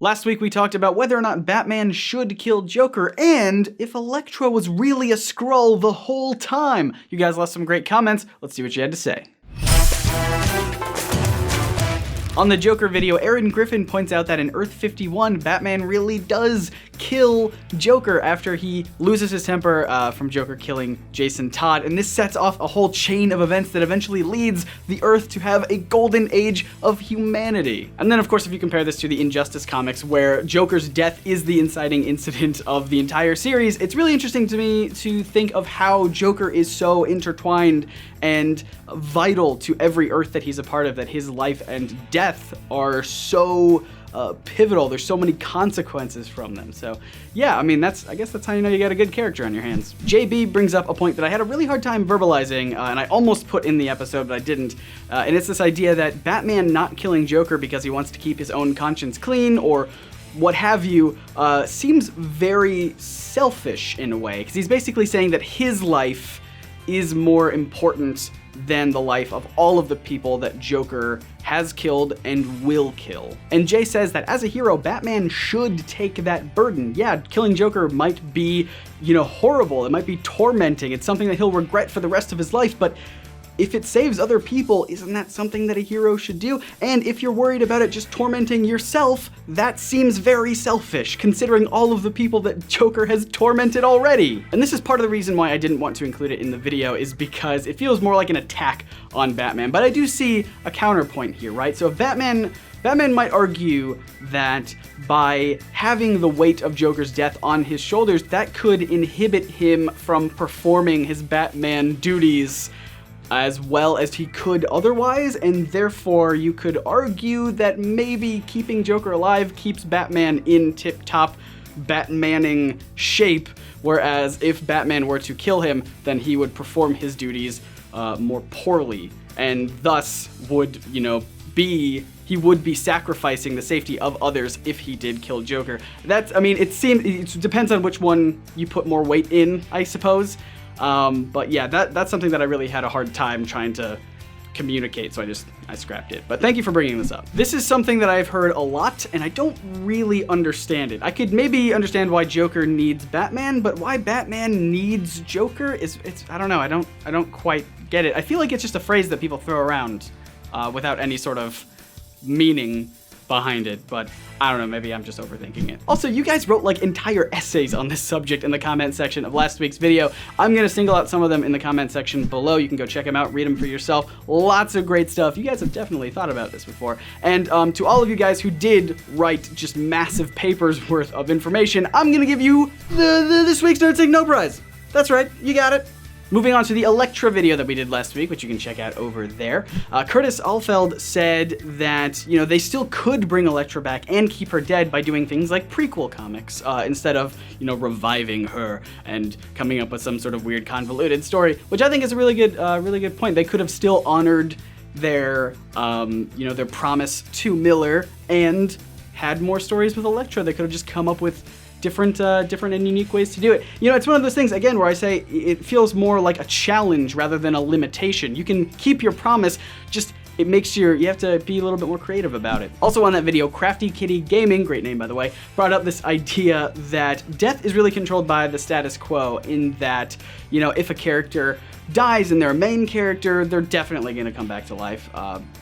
Last week we talked about whether or not Batman should kill Joker and if Elektra was really a Skrull the whole time. You guys left some great comments. Let's see what you had to say. On the Joker video, Aaron Griffin points out that in Earth 51, Batman really does kill Joker after he loses his temper from Joker killing Jason Todd, and this sets off a whole chain of events that eventually leads the Earth to have a golden age of humanity. And then, of course, if you compare this to the Injustice comics, where Joker's death is the inciting incident of the entire series, it's really interesting to me to think of how Joker is so intertwined and vital to every Earth that he's a part of, that his life and death are so pivotal. There's so many consequences from them. So yeah, I mean, I guess that's how you know you got a good character on your hands. JB brings up a point that I had a really hard time verbalizing, and I almost put in the episode, but I didn't. And it's this idea that Batman not killing Joker because he wants to keep his own conscience clean, or what have you, seems very selfish in a way, because he's basically saying that his life is more important than the life of all of the people that Joker has killed and will kill. And Jay says that as a hero, Batman should take that burden. Yeah, killing Joker might be, horrible. It might be tormenting. It's something that he'll regret for the rest of his life, but if it saves other people, isn't that something that a hero should do? And if you're worried about it just tormenting yourself, that seems very selfish, considering all of the people that Joker has tormented already. And this is part of the reason why I didn't want to include it in the video, is because it feels more like an attack on Batman. But I do see a counterpoint here, right? So if Batman might argue that by having the weight of Joker's death on his shoulders, that could inhibit him from performing his Batman duties as well as he could otherwise, and therefore you could argue that maybe keeping Joker alive keeps Batman in tip-top Batmaning shape, whereas if Batman were to kill him, then he would perform his duties more poorly, and thus would, he would be sacrificing the safety of others if he did kill Joker. It depends on which one you put more weight in, I suppose. But yeah, that's something that I really had a hard time trying to communicate, so I scrapped it. But thank you for bringing this up. This is something that I've heard a lot, and I don't really understand it. I could maybe understand why Joker needs Batman, but why Batman needs Joker I don't know. I don't quite get it. I feel like it's just a phrase that people throw around without any sort of meaning behind it, but I don't know, maybe I'm just overthinking it. Also, you guys wrote like entire essays on this subject in the comment section of last week's video. I'm gonna single out some of them in the comment section below. You can go check them out, read them for yourself. Lots of great stuff. You guys have definitely thought about this before. And to all of you guys who did write just massive papers worth of information, I'm gonna give you this week's NerdSync No Prize. That's right, you got it. Moving on to the Elektra video that we did last week, which you can check out over there. CurtisAlfeld said that, they still could bring Elektra back and keep her dead by doing things like prequel comics, instead of, reviving her and coming up with some sort of weird convoluted story, which I think is a really good point. They could have still honored their, their promise to Miller and had more stories with Elektra. They could have just come up with different and unique ways to do it. It's one of those things, again, where I say it feels more like a challenge rather than a limitation. You can keep your promise, just it makes you have to be a little bit more creative about it. Also on that video, CraftyKittyGaming, great name by the way, brought up this idea that death is really controlled by the status quo, in that, if a character dies and they're a main character, they're definitely gonna come back to life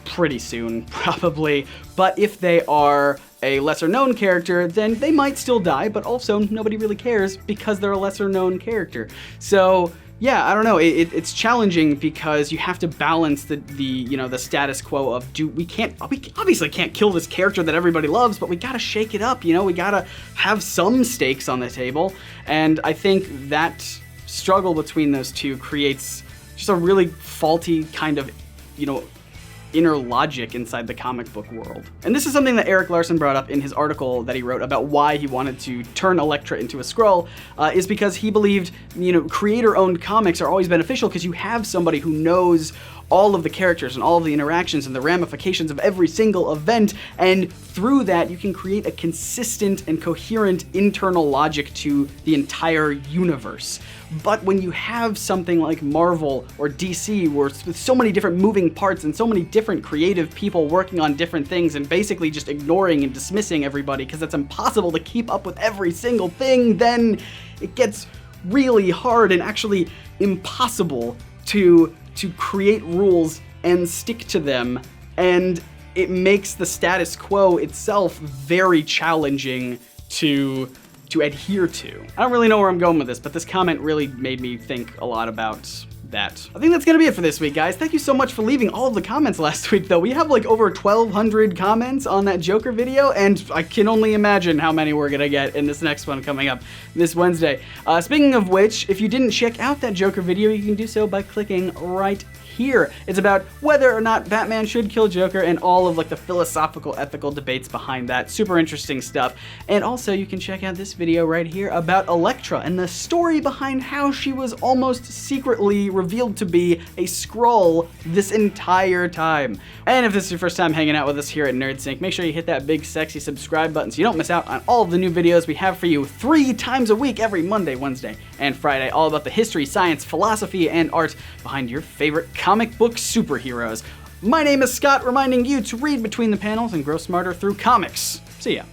pretty soon, probably. But if they are a lesser known character, then they might still die, but also nobody really cares because they're a lesser known character. So yeah, I don't know. It's challenging because you have to balance the status quo of we obviously can't kill this character that everybody loves, but we gotta shake it up. We gotta have some stakes on the table, and I think that struggle between those two creates just a really faulty kind of inner logic inside the comic book world. And this is something that Eric Larson brought up in his article that he wrote about why he wanted to turn Elektra into a Skrull, is because he believed, creator-owned comics are always beneficial because you have somebody who knows all of the characters and all of the interactions and the ramifications of every single event, and through that you can create a consistent and coherent internal logic to the entire universe. But when you have something like Marvel or DC, where with so many different moving parts and so many different creative people working on different things and basically just ignoring and dismissing everybody because it's impossible to keep up with every single thing, then it gets really hard and actually impossible to create rules and stick to them, and it makes the status quo itself very challenging to adhere to. I don't really know where I'm going with this, but this comment really made me think a lot about that. I think that's gonna be it for this week, guys. Thank you so much for leaving all of the comments last week, though. We have like over 1,200 comments on that Joker video, and I can only imagine how many we're gonna get in this next one coming up this Wednesday. Speaking of which, if you didn't check out that Joker video, you can do so by clicking right here. It's about whether or not Batman should kill Joker and all of like the philosophical, ethical debates behind that. Super interesting stuff. And also you can check out this video right here about Elektra and the story behind how she was almost secretly revealed to be a Skrull this entire time. And if this is your first time hanging out with us here at NerdSync, make sure you hit that big sexy subscribe button so you don't miss out on all of the new videos we have for you 3 times a week, every Monday, Wednesday, and Friday, all about the history, science, philosophy, and art behind your favorite comic book superheroes. My name is Scott, reminding you to read between the panels and grow smarter through comics. See ya.